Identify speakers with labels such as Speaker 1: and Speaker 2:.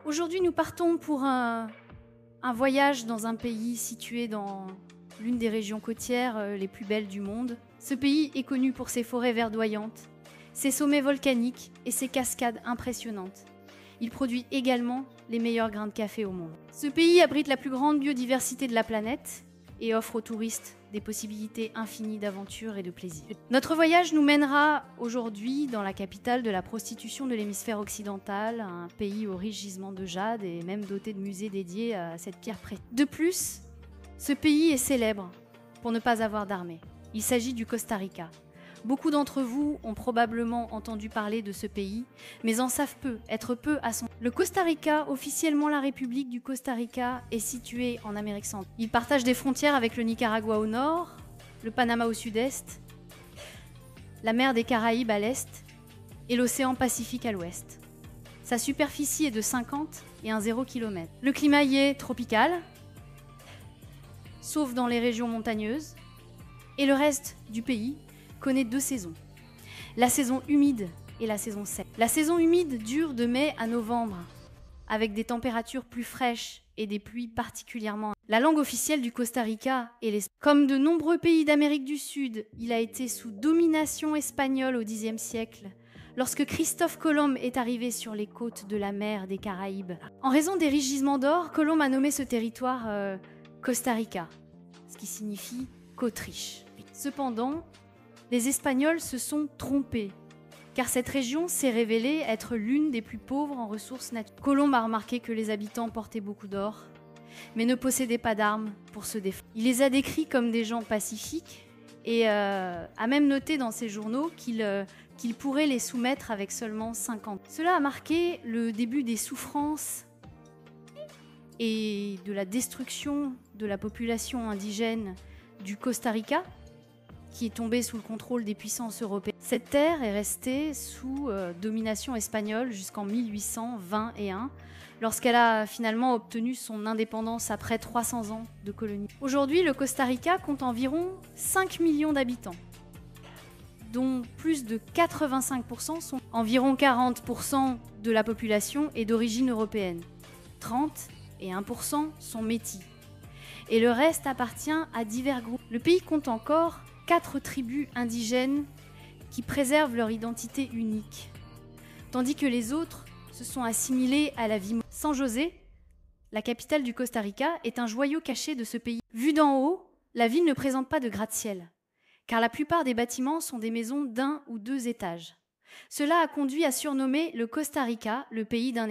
Speaker 1: Aujourd'hui, nous partons pour un voyage dans un pays situé dans l'une des régions côtières les plus belles du monde. Ce pays est connu pour ses forêts verdoyantes, ses sommets volcaniques et ses cascades impressionnantes. Il produit également les meilleurs grains de café au monde. Ce pays abrite la plus grande biodiversité de la planète et offre aux touristes des possibilités infinies d'aventure et de plaisir. Notre voyage nous mènera aujourd'hui dans la capitale de la prostitution de l'hémisphère occidental, un pays aux riches gisements de jade et même doté de musées dédiés à cette pierre précieuse. De plus, ce pays est célèbre pour ne pas avoir d'armée. Il s'agit du Costa Rica. Beaucoup d'entre vous ont probablement entendu parler de ce pays, mais en savent peu, être peu à son... Le Costa Rica, officiellement la République du Costa Rica, est situé en Amérique centrale. Il partage des frontières avec le Nicaragua au nord, le Panama au sud-est, la mer des Caraïbes à l'est et l'océan Pacifique à l'ouest. Sa superficie est de 50 et 0 km. Le climat y est tropical, sauf dans les régions montagneuses, et le reste du pays connaît 2 saisons, la saison humide et la saison sèche. La saison humide dure de mai à novembre, avec des températures plus fraîches et des pluies particulièrement. La langue officielle du Costa Rica est l'espagnol. Comme de nombreux pays d'Amérique du Sud, il a été sous domination espagnole au Xe siècle, lorsque Christophe Colomb est arrivé sur les côtes de la mer des Caraïbes. En raison des riches gisements d'or, Colomb a nommé ce territoire Costa Rica, ce qui signifie côte riche. Cependant, les Espagnols se sont trompés, car cette région s'est révélée être l'une des plus pauvres en ressources naturelles. Colomb a remarqué que les habitants portaient beaucoup d'or, mais ne possédaient pas d'armes pour se défendre. Il les a décrits comme des gens pacifiques et a même noté dans ses journaux qu'il pourrait les soumettre avec seulement 50. Cela a marqué le début des souffrances et de la destruction de la population indigène du Costa Rica, qui est tombée sous le contrôle des puissances européennes. Cette terre est restée sous domination espagnole jusqu'en 1821, lorsqu'elle a finalement obtenu son indépendance après 300 ans de colonie. Aujourd'hui, le Costa Rica compte environ 5 millions d'habitants, dont plus de 85% sont... Environ 40% de la population est d'origine européenne, 30 et 1% sont métis, et le reste appartient à divers groupes. Le pays compte encore 4 tribus indigènes qui préservent leur identité unique, tandis que les autres se sont assimilés à la vie. San José, la capitale du Costa Rica, est un joyau caché de ce pays. Vue d'en haut, la ville ne présente pas de gratte-ciel, car la plupart des bâtiments sont des maisons d'1 ou 2 étages. Cela a conduit à surnommer le Costa Rica le pays d'un